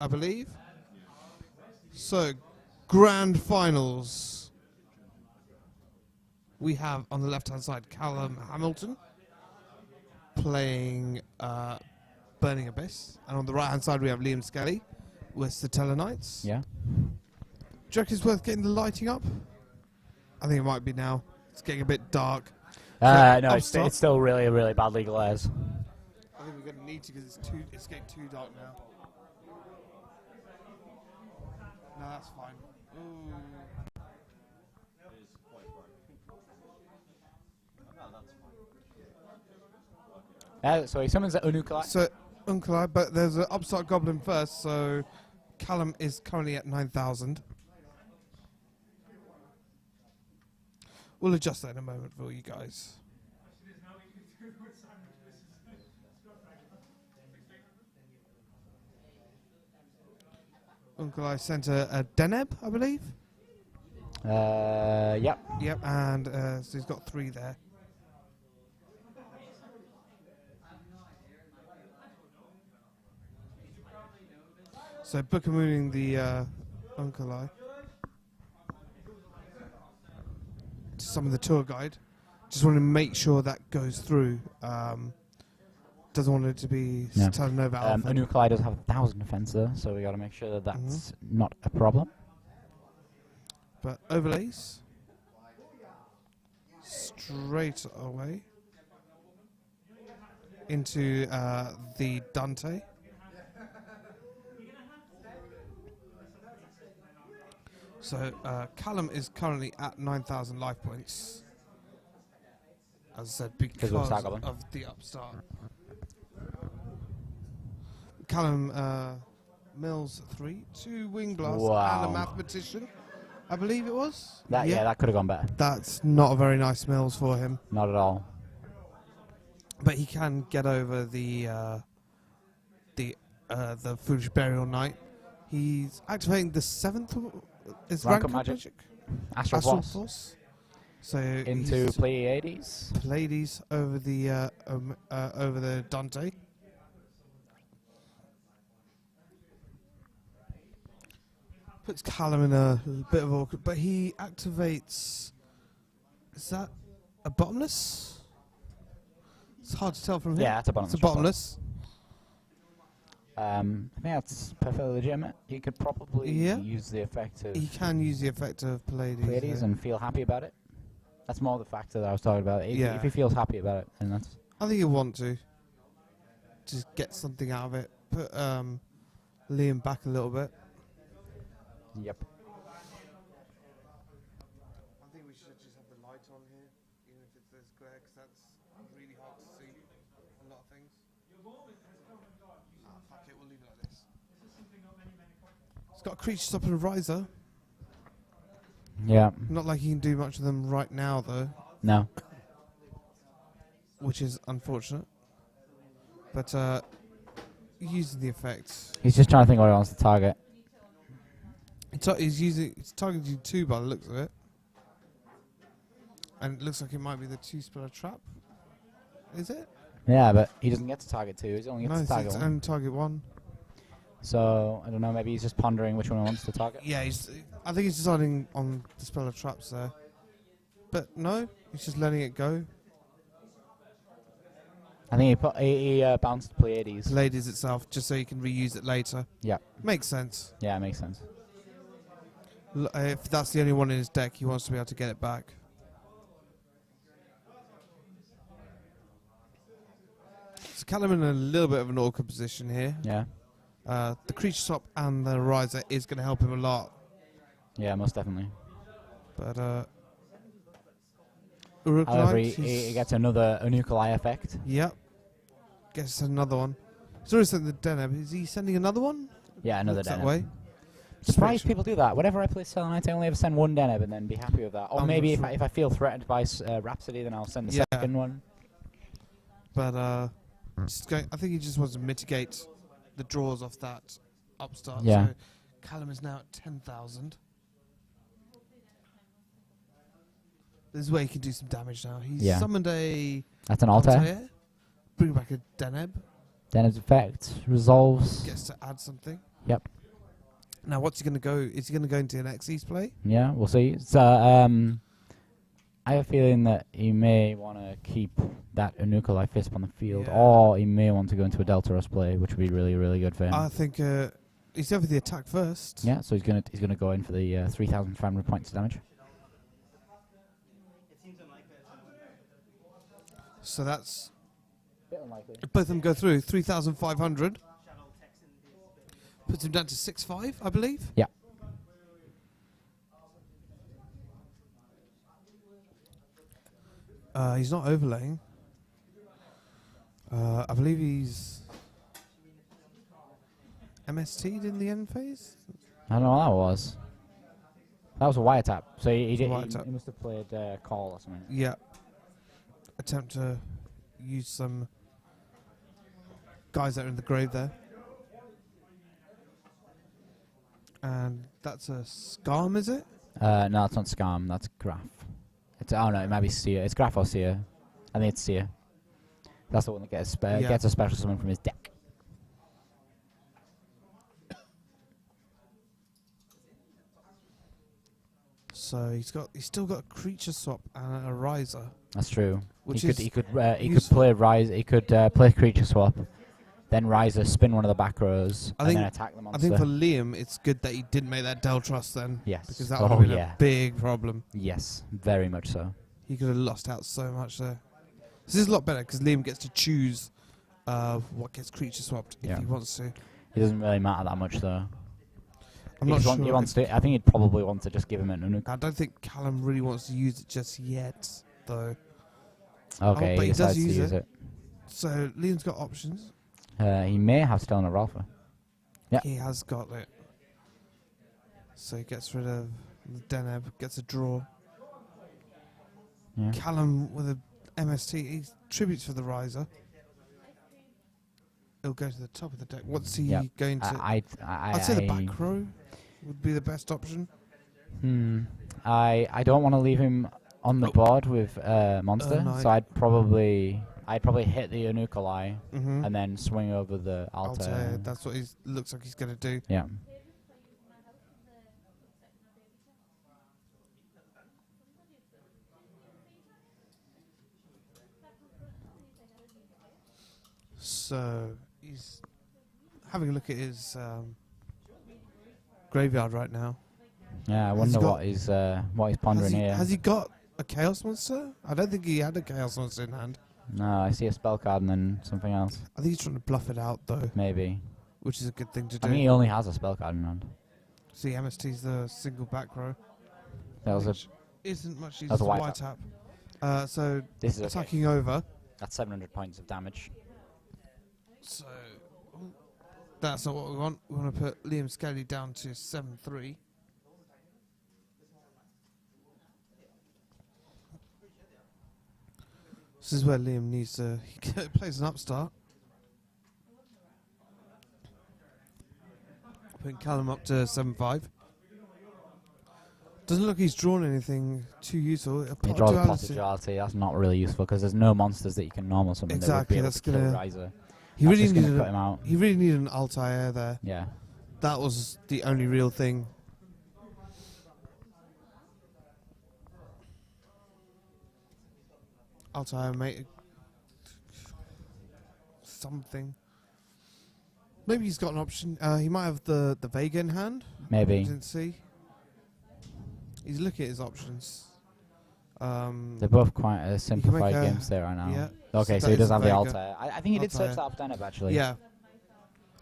I believe. So, grand finals. We have on the left-hand side Callum Hamilton playing Burning Abyss, and on the right-hand side we have Liam Skelly with Satellarknights. Yeah. Do you reckon it's worth getting the lighting up? I think it might be now. It's getting a bit dark. No, it's still really, really badly glares. I think we're going to need to because it's getting too dark now. No, that's fine. Ooh. So he summons the Unukalai. So, Uncle, but there's an upstart goblin first, so Callum is currently at 9,000. We'll adjust that in a moment for you guys. Uncle I sent a Deneb, I believe. Yep. Yep, and so he's got 3 there. So book-a-mooning the Uncle I to summon the tour guide. Just want to make sure that goes through. Doesn't want it to be Talonova Alpha. Unukalai does have 1,000 defense though, so we got to make sure that that's not a problem. But overlays straight away into the Dante. So Callum is currently at 9,000 life points, as I said, because of the upstart. Callum mills 3, 2 wing blasts, and a mathematician, I believe it was. Yeah, that could have gone better. That's not a very nice mills for him. Not at all. But he can get over the Foolish Burial Knight. He's activating the 7th. Is rank up magic? Astral Force. So into Pleiades. Pleiades over the Dante. Puts Callum in a bit of awkward, but he activates. Is that a bottomless? It's hard to tell from here. Yeah, it's a bottomless. It's a bottomless. I think that's perfectly legitimate. He could probably use the effect of... He can use the effect of Pleiades and feel happy about it. That's more the factor that I was talking about. If he feels happy about it, then that's... I think he'll want to. Just get something out of it. Put Liam back a little bit. Yep. I think we should just have the light on here, even if it's this glare, because that's really hard to see a lot of things. Fuck it, we'll leave it like this. It's got a creature stop and a riser. Yeah. Not like he can do much of them right now, though. No. Which is unfortunate. But using the effects. He's just trying to think what he wants to target. He's targeting 2 by the looks of it. And it looks like it might be the 2-spell trap. Is it? Yeah, but he doesn't get to target 2. He only gets to target 1. No, target 1. So, I don't know, maybe he's just pondering which one he wants to target. Yeah, I think he's deciding on the spell of traps there. But no, he's just letting it go. I think he bounced Pleiades. Pleiades itself, just so he can reuse it later. Yeah. Makes sense. Yeah, it makes sense. If that's the only one in his deck, he wants to be able to get it back. So Callum in a little bit of an awkward position here. Yeah. The creature swap and the riser is going to help him a lot. Yeah, most definitely. But however, he gets another Unukalai effect. Yep. Gets another one. He's already sent the Deneb. Is he sending another one? Yeah, another Deneb. That way. Surprised people do that. Whenever I play Satellarknight, I only ever send 1 Deneb and then be happy with that. Or maybe if I feel threatened by Rhapsody, then I'll send the second one. But I think he just wants to mitigate the draws off that upstart. Yeah. So Callum is now at 10,000. This is where he can do some damage now. He's summoned a... That's an Bring back a Deneb. Deneb's effect resolves... Gets to add something. Yep. Now, what's he going to go? Is he going to go into an Xyz play? Yeah, we'll see. So, I have a feeling that he may want to keep that Anukalai Fisp on the field, or he may want to go into a Delta Rust play, which would be really, really good for him. I think he's over the attack first. Yeah, so he's gonna go in for the 3,500 points of damage. So that's Bit unlikely. both of them go through 3,500. Puts him down to 6.5, I believe. Yeah. He's not overlaying. I believe he's MST'd in the end phase. I don't know what that was. That was a wiretap. So he Wiretap. must have played call or something. Yeah. Attempt to use some guys that are in the grave there. And that's a Scarm, is it? No, it's not Scam. That's Graph. Oh no, it might be Seer. It's Graph or Seer. I think it's Seer. That's the one that gets a special summon from his deck. So he's still got a creature swap and a riser. That's true. Which He could play Rise. He could play creature swap, then Riser, spin one of the back rows, and then attack the monster. I think for Liam, it's good that he didn't make that Del Trust then. Yes. Because that would have been a big problem. Yes, very much so. He could have lost out so much there. This is a lot better because Liam gets to choose what gets creature swapped if he wants to. It doesn't really matter that much though. I'm not sure. He wants to. I think he'd probably want to just give him an Unuk. I don't think Callum really wants to use it just yet, though. Okay, but he decides to use it. So Liam's got options. He may have Stellar Ralpha. Yeah. He has got it. So he gets rid of the Deneb, gets a draw. Yeah. Callum with a MST, he tributes for the riser. He'll go to the top of the deck. What's he going to? I'd say the back row would be the best option. I don't want to leave him on the board with monster, so I'd probably hit the Anukalai and then swing over the Altair. That's what he looks like he's going to do. Yeah. So he's having a look at his graveyard right now. Yeah, I wonder what he's pondering here. Has he got a Chaos Monster? I don't think he had a Chaos Monster in hand. No, I see a spell card and then something else. I think he's trying to bluff it out though. Maybe. Which is a good thing to do. I mean, he only has a spell card in hand. See, MST's the single back row. That was isn't much use as a white tap. So this is attacking over. That's 700 points of damage. So that's not what we want. We want to put Liam Skelly down to 7-3. This is where Liam needs to. He plays an upstart. Putting Callum up to 7-5. Doesn't look he's drawn anything too useful. He draws a Pot of Duality. That's not really useful because there's no monsters that you can normal summon. Exactly, that's gonna kill Riser. He really needed cut him out. He really needed an Altair there. Yeah. That was the only real thing. Altair mate something. Maybe he's got an option. He might have the Vega in hand. Maybe. Didn't see. He's looking at his options. They're both quite simplified games there right now. Yeah. Okay, so he does have the Altair. I think he did search that off Deneb actually. Yeah.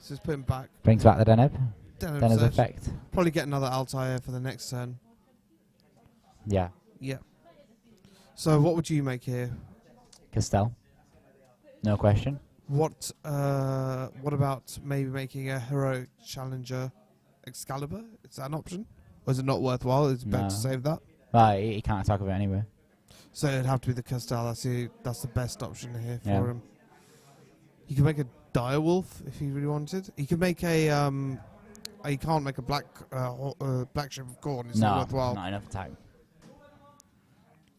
So just put him back. Brings back the Deneb. Deneb's effect. Probably get another Altair for the next turn. Yeah. Yeah. So what would you make here? Castell. No question. What about maybe making a Heroic Challenger Excalibur? Is that an option? Or is it not worthwhile? Is it better to save that? He can't attack with it anyway. So it'd have to be the Castell. That's the best option here for him. He could make a Direwolf if he really wanted. He could make a he can't make a black Ship of Corn. It's not worthwhile. Not enough attack.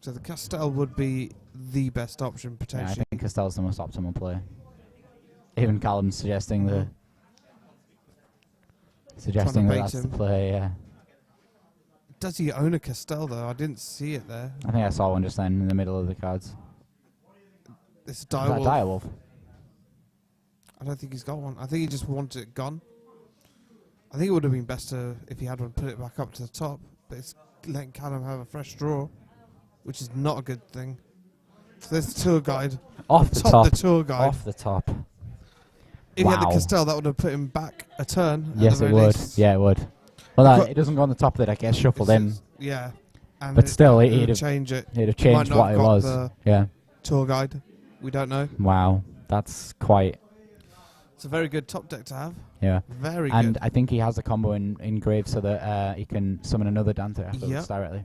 So the Castell would be the best option potentially. Yeah, I think Castell's the most optimal play. Even Callum's suggesting the. Suggesting that bait that's the him. play, yeah. Does he own a Castell though? I didn't see it there. I think I saw one just then in the middle of the cards. It's a Is that direwolf. direwolf? I don't think he's got one. I think he just wanted it gone. I think it would have been best if he had one, put it back up to the top. But it's letting Callum have a fresh draw, which is not a good thing. So there's the tour guide. Off the top. The tour guide. Off the top. If he had the Castell, that would have put him back a turn. Yes, it would. Yeah, it would. Well, it doesn't go on the top of it. It gets shuffled in. Yeah. And but still, it'd have change it. It'd have changed what it was. Yeah. Tour guide. We don't know. Wow, that's quite. It's a very good top deck to have. Yeah. Very good. And I think he has the combo engraved so that he can summon another Dante afterwards directly.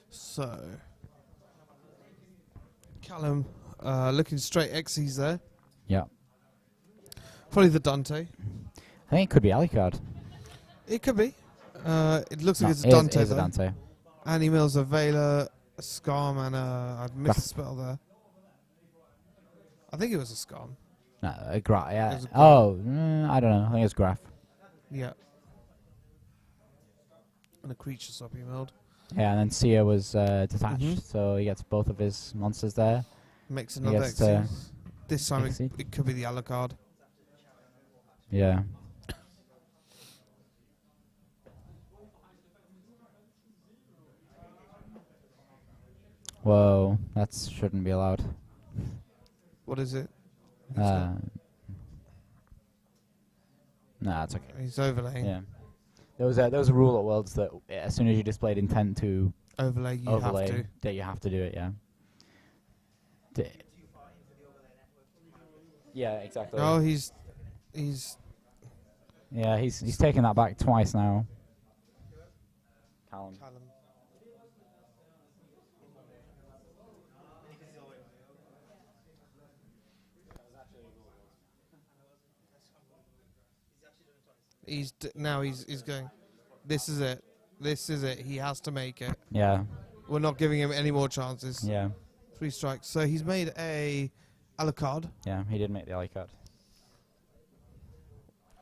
So, Callum looking straight Xyz there. Yeah. Probably the Dante. I think it could be Alucard. It could be. It looks like it's a Dante. It is a Dante. And he mills a Veiler, a Scarm, and I'd missed a spell there. I think it was a Scarm. No, a Graph. Yeah. Graph. Oh, I don't know. I think it's Graph. Yeah. And a creature swap he milled. Yeah, and then Sia was detached, so he gets both of his monsters there. Makes another Xyz. This time it could be the Alucard. Yeah. Whoa, that shouldn't be allowed. What is it? Nah, it's okay. He's overlaying. Yeah. There was a rule at Worlds that as soon as you displayed intent to overlay, you have to. That you have to do it, yeah. Yeah, exactly. Oh, he's yeah, he's taken that back twice now. Callum. Now he's going. This is it. This is it. He has to make it. Yeah. We're not giving him any more chances. Yeah. 3 strikes. So he's made a Alucard. Yeah, he did make the Alucard.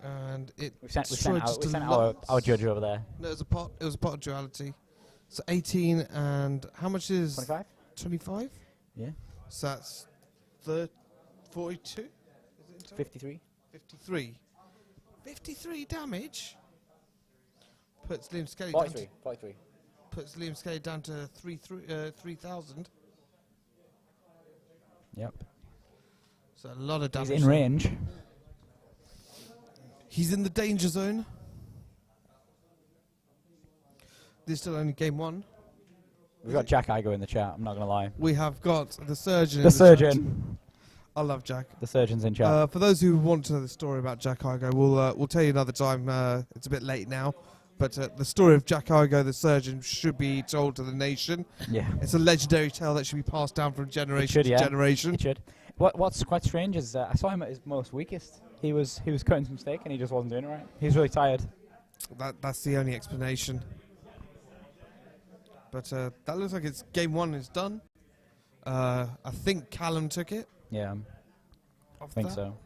And we sent our judge over there. No, it was a pot of duality. So 18 and how much is 25? 25? Yeah. So that's 42? Is it 53. 53. 53 damage. Puts Liam Skelly 43. Puts Liam Skelly down to 3,000. Yep. So a lot of damage. He's in range. He's in the danger zone. This is still only game 1. We've got Yu-G-iOh in the chat, I'm not going to lie. We have got the Surgeon. The Surgeon. I love Jack. The Surgeon's in chat. For those who want to know the story about Yu-G-iOh, we'll tell you another time. It's a bit late now. But the story of Yu-G-iOh, the Surgeon, should be told to the nation. Yeah. It's a legendary tale that should be passed down from generation to generation. It should. What's quite strange is I saw him at his most weakest. He was cutting some steak and he just wasn't doing it right. He's really tired. That's the only explanation. But that looks like it's game 1 is done. I think Callum took it. Yeah. I think so.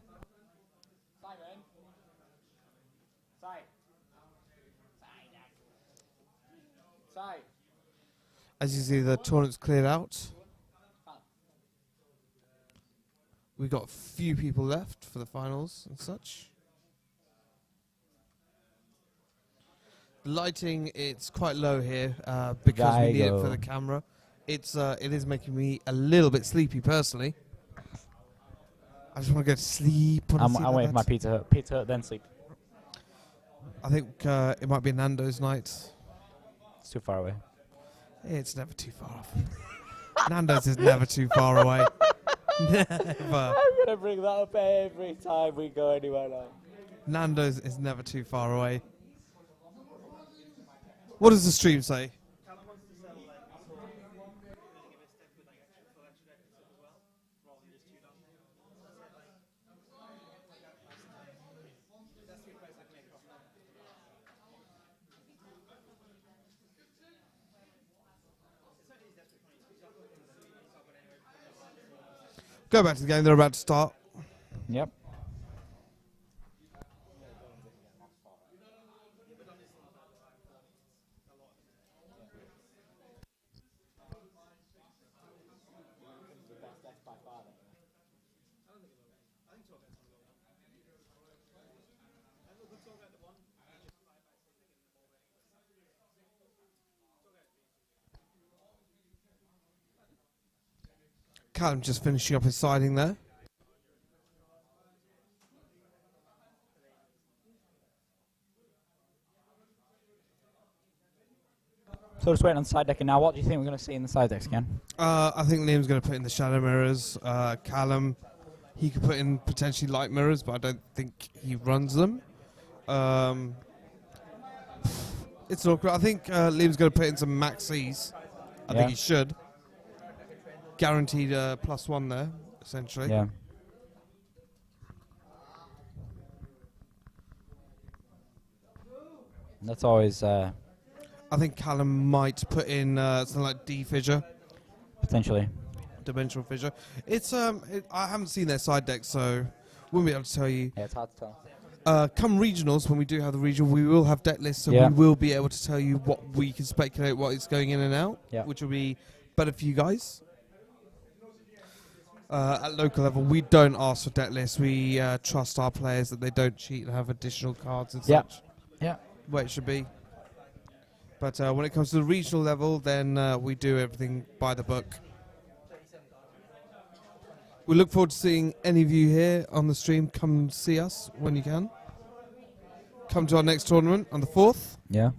As you see, the tournament's cleared out. We've got a few people left for the finals and such. The lighting, it's quite low here because we need it for the camera. It is making me a little bit sleepy personally. I just want to go to sleep. I'm waiting for my Pizza Hut. Pizza Hut, then sleep. I think it might be Nando's night. It's too far away. It's never too far off. Nando's is never too far away. Never. I'm going to bring that up every time we go anywhere now. Nando's is never too far away. What does the stream say? Go back to the game. They're about to start. Yep. Callum just finishing up his siding there. So just waiting on side decking now. What do you think we're going to see in the side decks again? I think Liam's going to put in the shadow mirrors. Callum, he could put in potentially light mirrors, but I don't think he runs them. It's awkward. I think Liam's going to put in some maxis. I think he should. Guaranteed +1 there, essentially. Yeah. That's always I think Callum might put in something like D-fissure. potentially. Dimensional fissure. It's I haven't seen their side deck, so wouldn't be able to tell you. Yeah, it's hard to tell. Come regionals, when we do have the regional, we will have deck lists, so Yeah. we will be able to tell you what we can speculate what is going in and out, Yeah. which will be better for you guys. At local level, we don't ask for deck lists. We trust our players that they don't cheat and have additional cards and Yeah. such. Yeah. Where it should be. But when it comes to the regional level, then we do everything by the book. We look forward to seeing any of you here on the stream. Come see us when you can. Come to our next tournament on the 4th. Yeah.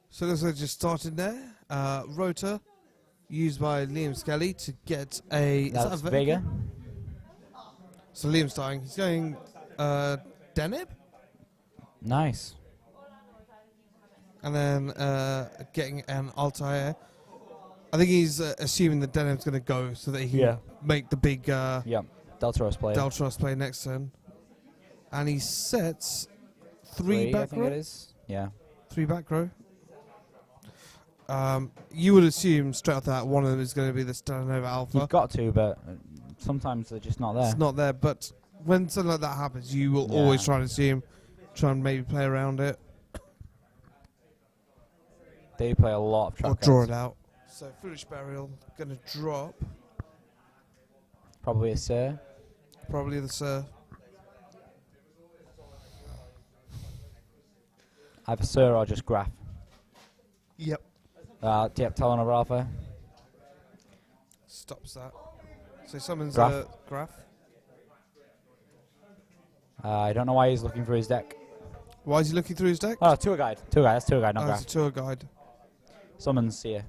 So this is just started there. Rotor used by Liam Skelly to get a... That's Vega. So Liam's starting. He's going Deneb. Nice. And then getting an Altair. I think he's assuming that Deneb's going to go so that he can make the big Yeah. Deltaros play. Deltaros play next turn. And he sets three back I think row. it is. Yeah. 3 back row. You would assume straight off that one of them is going to be the Stellanova Alpha. You've got to, but sometimes they're just not there. It's not there, but when something like that happens, you will always try to assume, try and maybe play around it. They play a lot of trap Or draw cards. it out. So Foolish Burial, going to drop. Probably a Sir. Probably the Sir. Either Sir or just Graph. Yep. Yep, Talon Alpha. Stops that. So summons Graph. Graph. I don't know why he's looking for his deck. Why is he looking through his deck? Oh, tour guide. Tour guide. That's tour guide, not It's Graph. a tour guide. Summons Seer.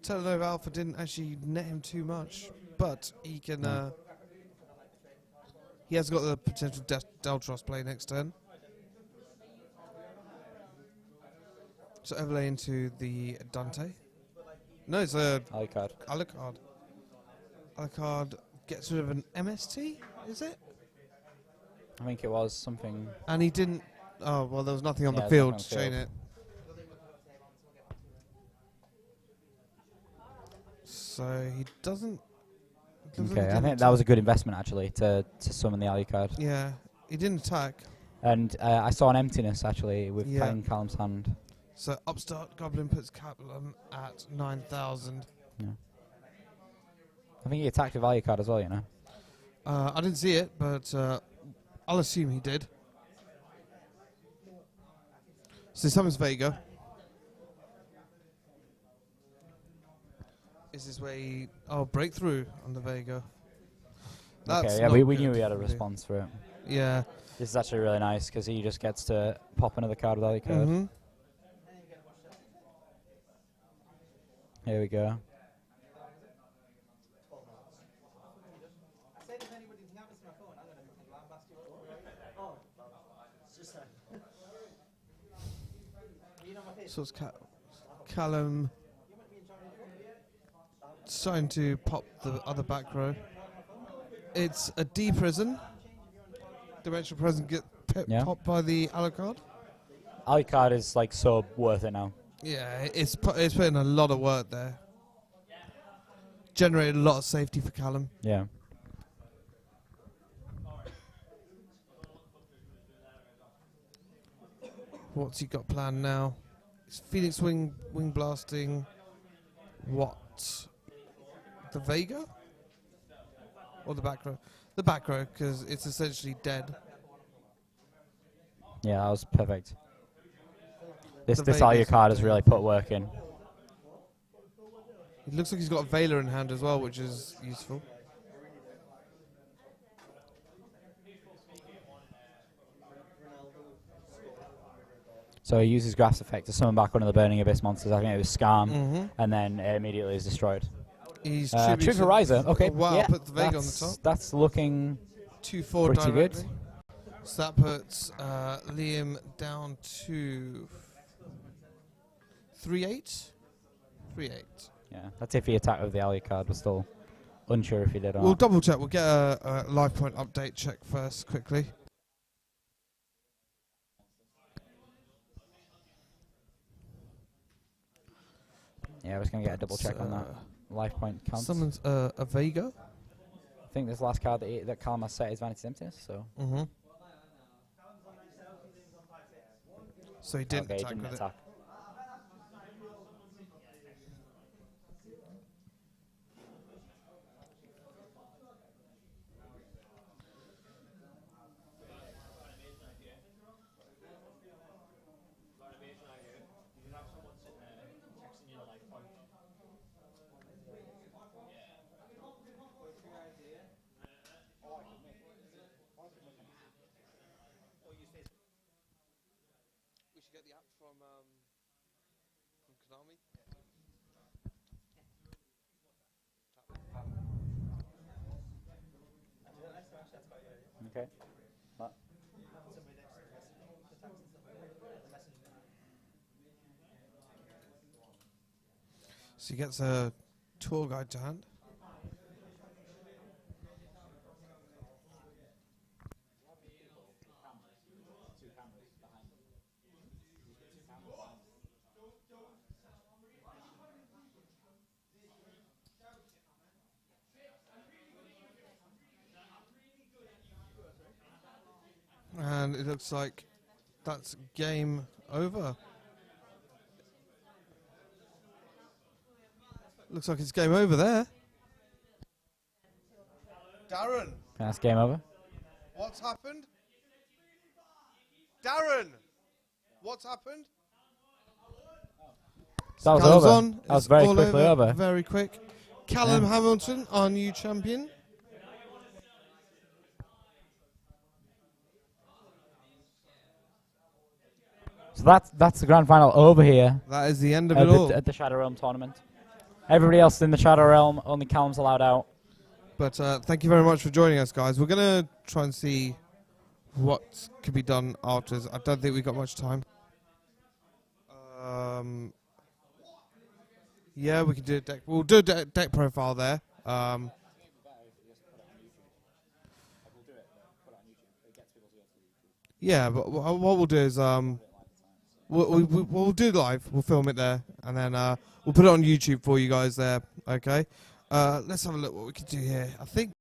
Telonova Alpha didn't actually net him too much, but he can. He has got the potential Deltros play next turn. So overlay into the Dante. No, it's a Alucard. Alucard. Alucard gets rid of an MST, is it? I think it was something. And he didn't. Oh well, there was nothing on the Yeah, field there's to nothing chain on it. So he doesn't. Okay, I think that was a good investment actually to summon the Alucard. Yeah, he didn't attack. And I saw an emptiness actually with playing Callum's hand. So upstart Goblin puts Callum at 9,000. Yeah. I think he attacked with Alucard as well, you know. I didn't see it, but I'll assume he did. So summons Vega. Is this where he... Oh, breakthrough on the Vega. That's okay, yeah, we knew we had a response for it. Yeah. This is actually really nice because he just gets to pop another card with Alucard. Mm-hmm. Here we go. So it's Callum starting to pop the other back row. It's a D prison. Dimensional prison get popped by the Alucard. Alucard is like so worth it now. Yeah, it's put in a lot of work there. Generated a lot of safety for Callum. Yeah. What's he got planned now? Is Phoenix wing blasting what? The Vega? Or the back row? The back row, because it's essentially dead. Yeah, that was perfect. This The Alucard has really put work in. It looks like he's got a Veiler in hand as well, which is useful. So he uses Graph's effect to summon back one of the Burning Abyss monsters. I think it was Scam, and then immediately is destroyed. He's Tribute for Riser. Okay, wow, yeah, put the Vega on the top. That's looking 2-4 pretty directly. good. So that puts Liam down to 3-8. 3-8. Yeah, that's if he attacked with the Alucard. We're still unsure if he did or We'll not. double check. We'll get a live point update check first, quickly. Yeah, I was going to get a double check on that. Life point counts. Summons a Vega. I think this last card that Callum has set is Vanity's Emptiness, so... Mm-hmm. So he didn't okay, attack he didn't with attack. We should get the app from Konami. Okay. What? So he gets a tour guide to hand. And it looks like that's game over. Looks like it's game over there. Darren, That's game over. what's happened? Darren, what's happened? That was Callum's over. on. That was It's very all quickly over. Very quick. Callum Hamilton, our new champion. So that's the grand final over here That is the end of it all. at the Shadow Realm tournament. Everybody else in the Shadow Realm, only Callum's allowed out. But thank you very much for joining us, guys. We're going to try and see what can be done afterwards. I don't think we've got much time. Yeah, we can do a deck. We'll do a deck profile there. Yeah, but what we'll do is we'll We'll do live. We'll film it there, and then we'll put it on YouTube for you guys there. Okay. Let's have a look what we can do here. I think